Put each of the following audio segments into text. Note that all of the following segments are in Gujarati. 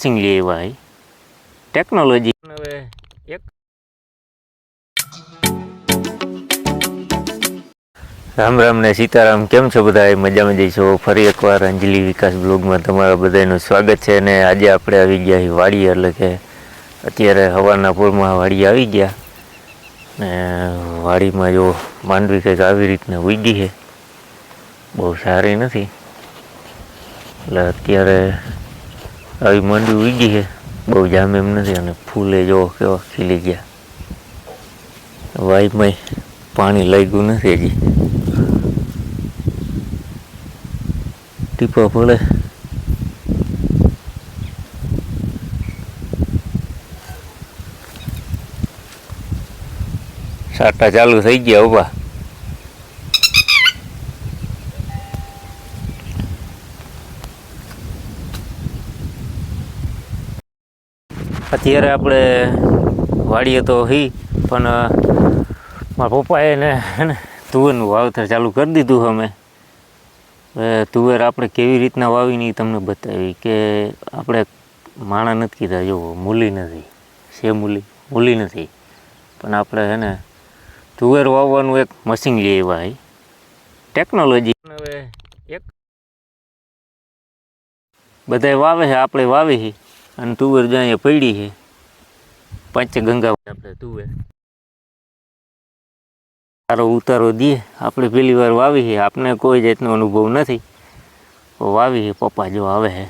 મશીન લઈ આવ્યા ટેકનોલોજી હવે એક રામ રામ ને સીતારામ. કેમ છો બધા? મજામાં જઈશો. ફરી એકવાર અંજલિ વિકાસ બ્લોગમાં તમારા બધાનું સ્વાગત છે. અને આજે આપણે આવી ગયા વાડી, એટલે કે અત્યારે હવારના પૂરમાં વાડી આવી ગયા ને વાડીમાં જો માંડવી કંઈક આવી રીતના ઉગી છે, બહુ સારી નથી. એટલે અત્યારે આવી માંડવી ઉગી છે, બહુ જામ એમ નથી. અને ફૂલે જો કેવા ખીલી ગયા. વાઈમાં પાણી લાગ્યું નથી હજી, ટીપા પડે. સાટા ચાલુ થઈ ગયા ઉભા. અત્યારે આપણે વાડીએ તો હી, પણ મારા પપ્પાએ ને તુવેરનું વાવતર ચાલુ કરી દીધું. અમે તુવેર આપણે કેવી રીતના વાવીને તમને બતાવી કે આપણે માણા નથી કીધા. જો મૂલી નથી, છે મૂલી નથી, પણ આપણે છે ને તુવેર વાવવાનું એક મશીન લઈ આવ્યા ટેકનોલોજી. હવે એક બધાય વાવે છે, આપણે વાવી છે. અને તુવેર જો અહીંયા પડી છે પંચગંગા. આપણે તુવેર સારો ઉતારો દે. આપણે પહેલી વાર વાવી છે, આપણે કોઈ જાતનો અનુભવ નથી. વાવી છે, પપ્પા જો આવે છે,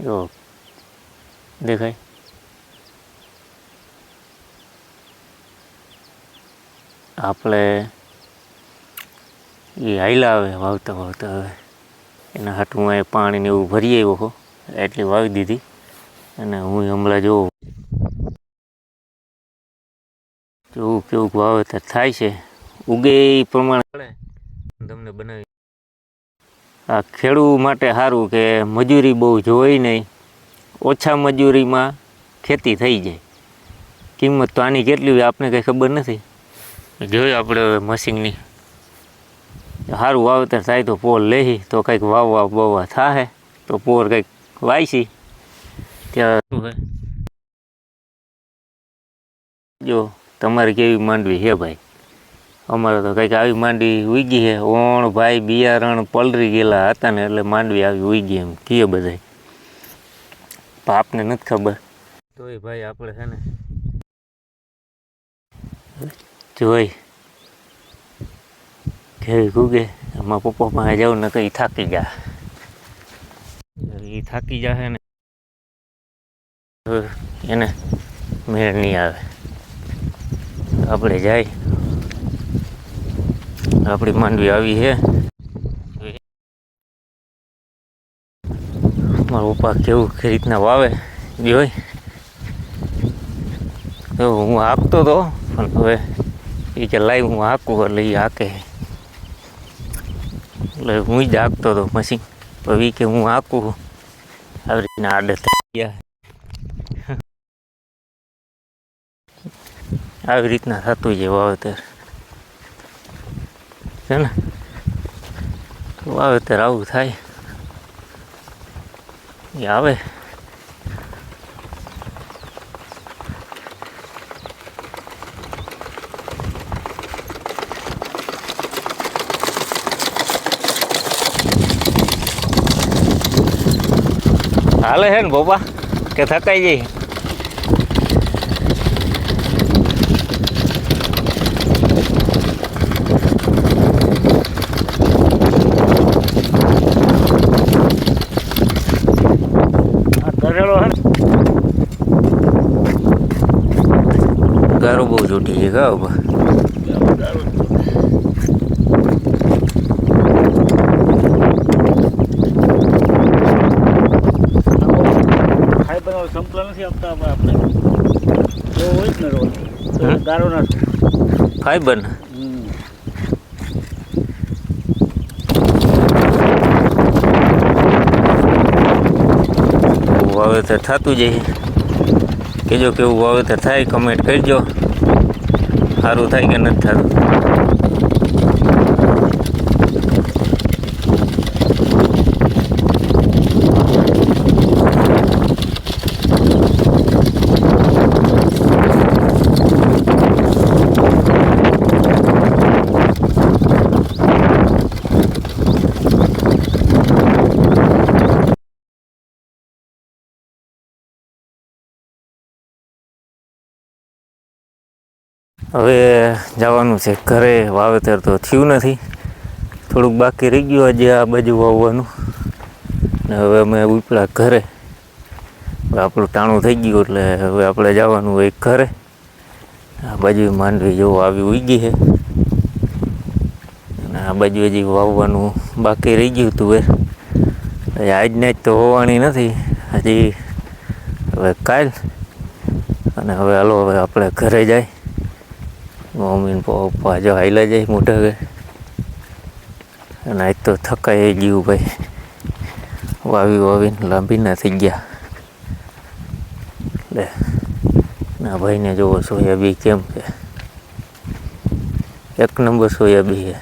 જો દેખાય. આપણે એ હાઈલા આવે વાવતા હવે એના હાટું હું પાણીને એવું ભરી આવ્યો હો, એટલી વાવી દીધી. અને હું હમણાં જોઉં કેવું વાવેતર થાય છે, ઉગે એ પ્રમાણે તમને બનાવી. આ ખેડૂત માટે સારું કે મજૂરી બહુ જોઈ નહીં, ઓછા મજૂરીમાં ખેતી થઈ જાય. કિંમત તો આની કેટલી હોય આપણે કંઈ ખબર નથી. જોયું આપણે હવે મશીનની સારું વાવેતર થાય તો પોર લેહી તો કંઈક વાવવા થાય તો પોર કંઈક વાયસી ત્યાં શું હે. જો તમારે કેવી માંડવી છે ભાઈ? અમારે તો કંઈક આવી માંડવી ઉગી છે. ઓણ ભાઈ બિયારણ પલરી ગયેલા હતા ને એટલે માંડવી આવી ઉગી એમ કહે બધા. આપને નથી ખબર. તોય ભાઈ આપણે છે ને જોઈ કેવી ઉગે. એમાં પપ્પા પાસે જાવ ને કંઈ થાકી જાય. એ થાકી જાય ને એને મેળ નહીં આવે. આપણે જાય, આપણી માંડવી આવી છે. મારા પપ્પા કેવું રીતના વાવે જોઈ. હું હાંકતો હતો, પણ હવે એ કે લાઈવ હું હાંકું, એટલે એ હાંકે. એટલે હું જ હાંકતો હતો મશીન, પણ એ કે હું હાંકું. આવી રીતના આડે થઈ ગયા. આવી રીતના થતું છે વાવેતર છે ને. વાવેતર આવું થાય એ આવે. હાલે છે ને બાપા કે થકાઈ જાય? ગારો બહુ જોટી છે ગા ઉભા. સંપલા નથી આપતા આપણે હોય જ ને રોજ ગારો ના ફાઈબર વાવેતર થતું જાય. કેજો કેવું વાવેતર થાય કમેન્ટ કરજો. સારું થાય કે નથી થતું. હવે જવાનું છે ઘરે. વાવેતર તો થયું નથી, થોડુંક બાકી રહી ગયું આજે આ બાજુ વાવવાનું. ને હવે અમે ઉપડા ઘરે. હવે આપણું ટાણું થઈ ગયું એટલે હવે આપણે જવાનું હોય ઘરે. આ બાજુ માંડવી જેવું આવી ઉગી છે અને આ બાજુ હજી વાવવાનું બાકી રહી ગયું તુવેર. આજને જ તો હોવાની નથી હજી, હવે કાલ. અને હવે હાલો હવે આપણે ઘરે જાય. મમ્મી પપ્પા જો હાઈલા જાય મોટા ઘરે. અને આજ તો થકાઈ ગયું ભાઈ, વાવીને લાંબી ના થઈ ગયા. એટલે ના ભાઈને જોવો સોયાબી કેમ છે, એક નંબર સોયાબી છે.